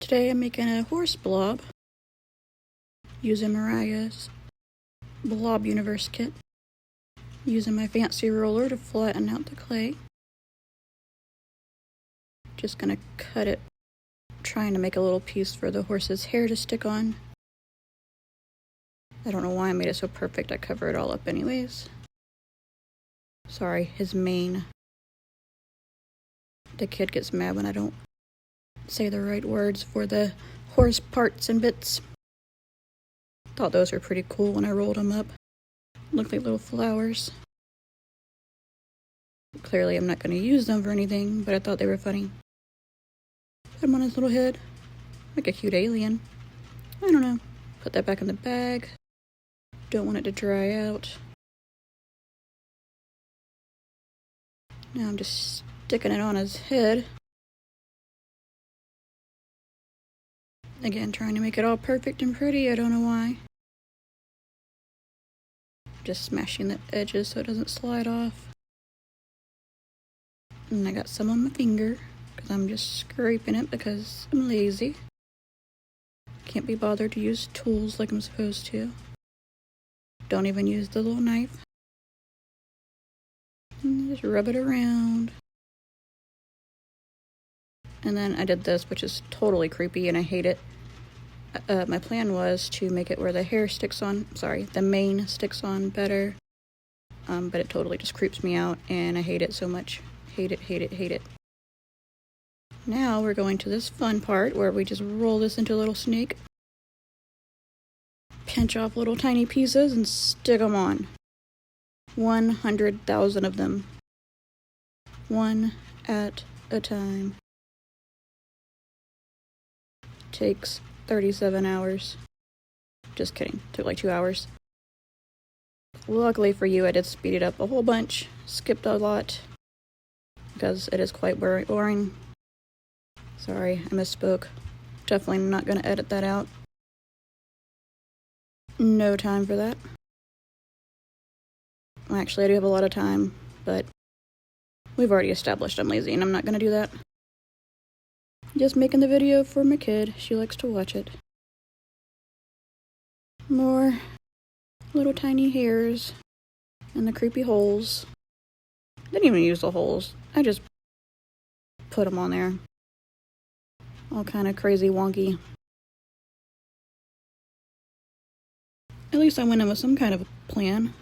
Today I'm making a horse blob using Mariah's Blob Universe kit, using my fancy roller to flatten out the clay. Just gonna cut it, trying to make a little piece for the horse's hair to stick on. I don't know why I made it so perfect, I cover it all up anyways. Sorry, his mane. The kid gets mad when I don't say the right words for the horse parts and bits. Thought those were pretty cool when I rolled them up. Looked like little flowers. Clearly I'm not going to use them for anything, but I thought they were funny. Put them on his little head, like a cute alien. I don't know. Put that back in the bag. Don't want it to dry out. Now I'm just sticking it on his head. Again, trying to make it all perfect and pretty, I don't know why. Just smashing the edges so it doesn't slide off. And I got some on my finger, because I'm just scraping it because I'm lazy. Can't be bothered to use tools like I'm supposed to. Don't even use the little knife. And just rub it around. And then I did this, which is totally creepy and I hate it. My plan was to make it where the hair sticks on, the mane sticks on better. But it totally just creeps me out and I hate it so much. Hate it, hate it, hate it. Now we're going to this fun part where we just roll this into a little snake. Pinch off little tiny pieces and stick them on. 100,000 of them. One at a time. Takes 37 hours. Just kidding. Took like 2 hours. Luckily for you, I did speed it up a whole bunch. Skipped a lot. Because it is quite boring. Sorry, I misspoke. Definitely not going to edit that out. No time for that. Actually, I do have a lot of time, but we've already established I'm lazy and I'm not going to do that. Just making the video for my kid. She likes to watch it. More little tiny hairs and the creepy holes. Didn't even use the holes. I just put them on there. All kind of crazy wonky. At least I went in with some kind of a plan.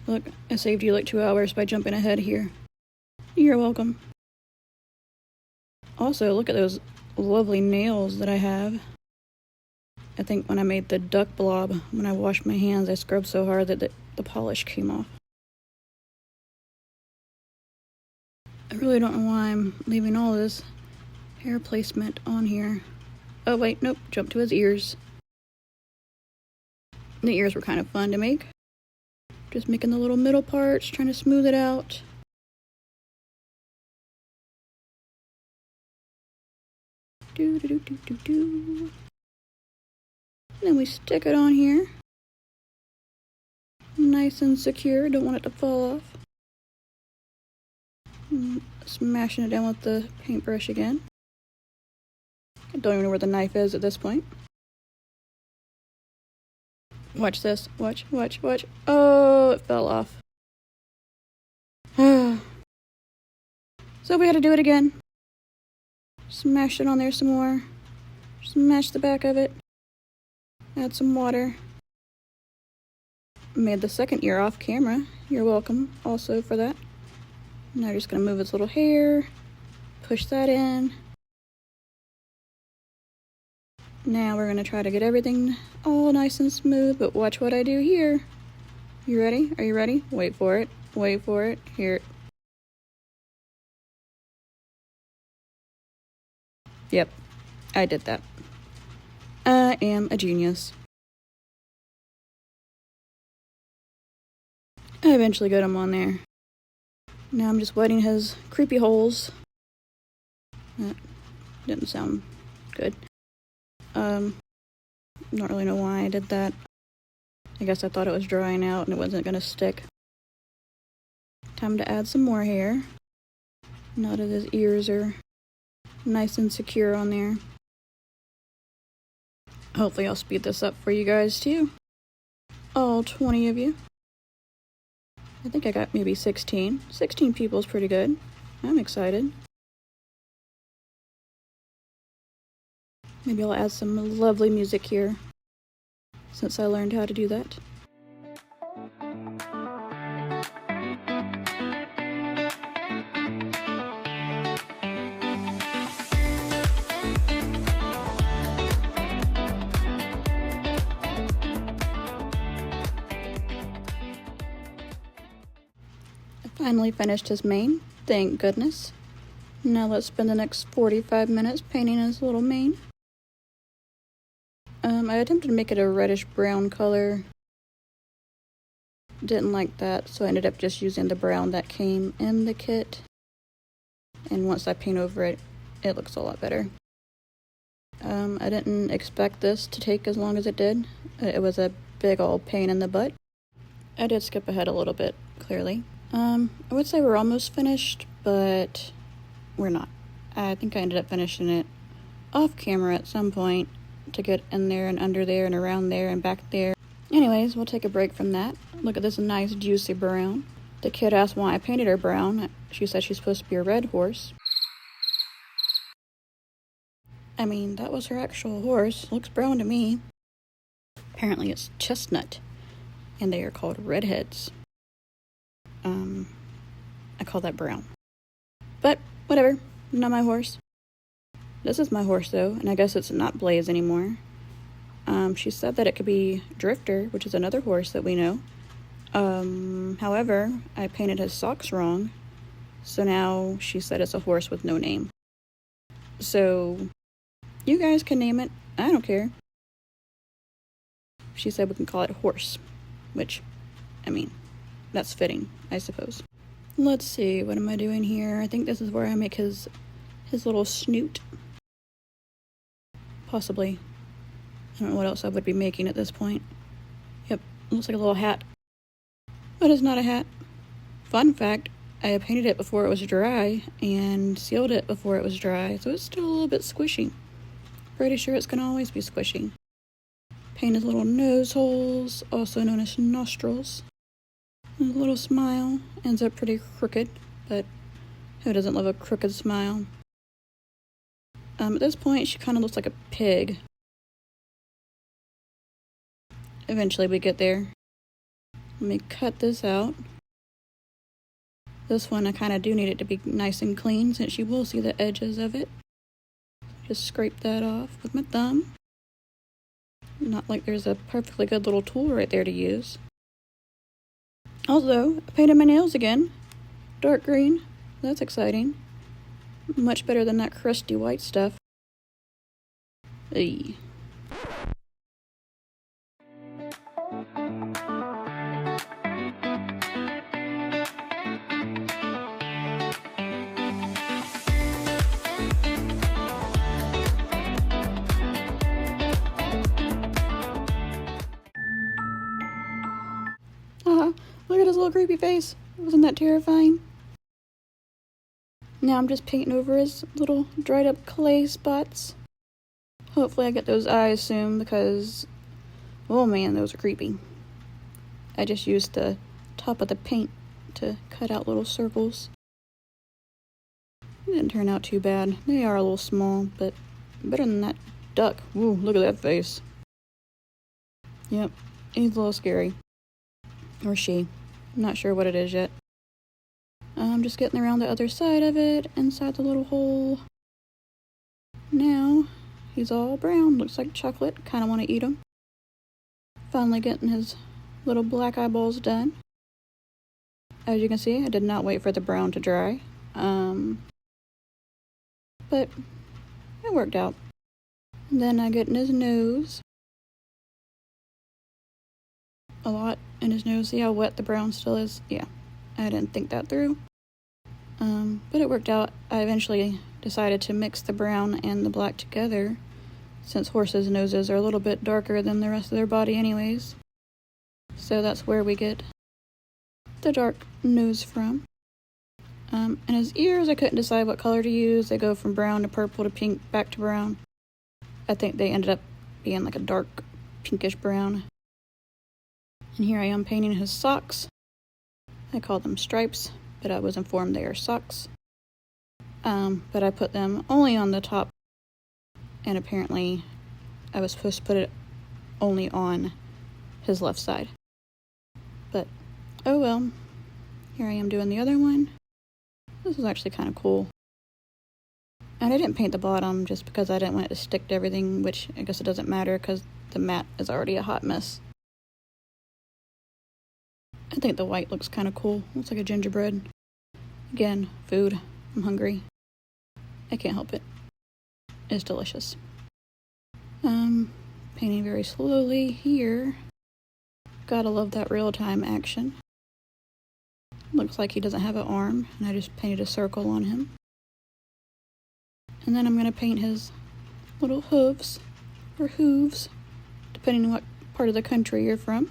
Look, I saved you like 2 hours by jumping ahead here. You're welcome. Also, look at those lovely nails that I have. I think when I made the duck blob, when I washed my hands, I scrubbed so hard that the polish came off. I really don't know why I'm leaving all this hair placement on here. Oh wait, nope, jump to his ears. The ears were kind of fun to make. Just making the little middle parts, trying to smooth it out. Then we stick it on here. Nice and secure, don't want it to fall off. Smashing it down with the paintbrush again. I don't even know where the knife is at this point. Watch this. Watch. Oh, it fell off. So we had to do it again. Smash it on there some more. Smash the back of it. Add some water. Made the second ear off camera. You're welcome also for that. Now you're just going to move its little hair. Push that in. Now we're going to try to get everything all nice and smooth, but watch what I do here. You ready? Are you ready? Wait for it. Wait for it. Here. Yep, I did that. I am a genius. I eventually got him on there. Now I'm just wetting his creepy holes. That didn't sound good. Don't really know why I did that. I guess I thought it was drying out and it wasn't gonna stick. Time to add some more hair. Now that his ears are nice and secure on there. Hopefully I'll speed this up for you guys too. All 20 of you. I think I got maybe 16. 16 people is pretty good. I'm excited. Maybe I'll add some lovely music here, since I learned how to do that. I finally finished his mane, thank goodness. Now let's spend the next 45 minutes painting his little mane. I attempted to make it a reddish brown color. Didn't like that, so I ended up just using the brown that came in the kit. And once I paint over it, it looks a lot better. I didn't expect this to take as long as it did. It was a big old pain in the butt. I did skip ahead a little bit, clearly. I would say we're almost finished, but we're not. I think I ended up finishing it off camera at some point to get in there and under there and around there and back there. Anyways, we'll take a break from that. Look at this nice juicy brown. The kid asked why I painted her brown. She said she's supposed to be a red horse. I mean, that was her actual horse. Looks brown to me. Apparently it's chestnut, and they are called redheads. I call that brown. But whatever, not my horse. This is my horse though, and I guess it's not Blaze anymore. She said that it could be Drifter, which is another horse that we know. However, I painted his socks wrong, so now she said it's a horse with no name. So, you guys can name it, I don't care. She said we can call it Horse, which, I mean, that's fitting, I suppose. Let's see, what am I doing here? I think this is where I make his little snoot. Possibly. I don't know what else I would be making at this point. Yep, looks like a little hat. But it's not a hat. Fun fact, I painted it before it was dry and sealed it before it was dry, so it's still a little bit squishy. Pretty sure it's gonna always be squishy. Paint his little nose holes, also known as nostrils. And a little smile. Ends up pretty crooked, but who doesn't love a crooked smile? At this point, she kind of looks like a pig. Eventually we get there. Let me cut this out. This one, I kind of do need it to be nice and clean, since you will see the edges of it. Just scrape that off with my thumb. Not like there's a perfectly good little tool right there to use. Also, I painted my nails again. Dark green. That's exciting. Much better than that crusty white stuff. Eey. Look at his little creepy face. Wasn't that terrifying? Now I'm just painting over his little dried up clay spots. Hopefully I get those eyes soon, because, oh man, those are creepy. I just used the top of the paint to cut out little circles. It didn't turn out too bad. They are a little small, but better than that duck. Ooh, look at that face. Yep, he's a little scary. Or she. I'm not sure what it is yet. I'm just getting around the other side of it, inside the little hole. Now, he's all brown. Looks like chocolate. Kind of want to eat him. Finally getting his little black eyeballs done. As you can see, I did not wait for the brown to dry. But it worked out. And then I get in his nose. A lot in his nose. See how wet the brown still is? Yeah, I didn't think that through. But it worked out. I eventually decided to mix the brown and the black together, since horses' noses are a little bit darker than the rest of their body anyways. So that's where we get the dark nose from. And his ears, I couldn't decide what color to use. They go from brown to purple to pink, back to brown. I think they ended up being like a dark pinkish brown. And here I am painting his socks. I call them stripes, but I was informed they are socks. But I put them only on the top, and apparently I was supposed to put it only on his left side. But, oh well. Here I am doing the other one. This is actually kind of cool. And I didn't paint the bottom just because I didn't want it to stick to everything, which I guess it doesn't matter because the mat is already a hot mess. I think the white looks kind of cool. Looks like a gingerbread. Again, food. I'm hungry. I can't help it. It's delicious. Painting very slowly here. Gotta love that real-time action. Looks like he doesn't have an arm, and I just painted a circle on him. And then I'm gonna paint his little hooves, or hooves, depending on what part of the country you're from.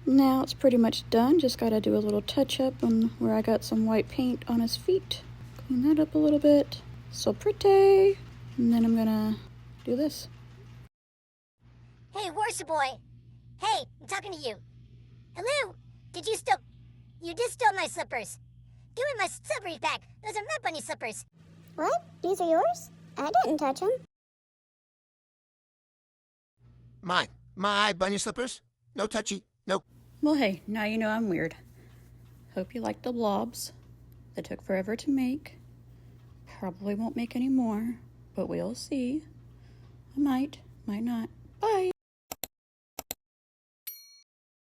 Now it's pretty much done. Just gotta do a little touch up on where I got some white paint on his feet. Clean that up a little bit. So pretty. And then I'm gonna do this. Hey, Warsaw boy. Hey, I'm talking to you. Hello? You did steal my slippers. Give me my slippers back. Those are my bunny slippers. What? These are yours? I didn't touch them. My bunny slippers? No touchy, no. Well, hey, now you know I'm weird. Hope you like the blobs. They took forever to make. Probably won't make any more, but we'll see. I might not. Bye.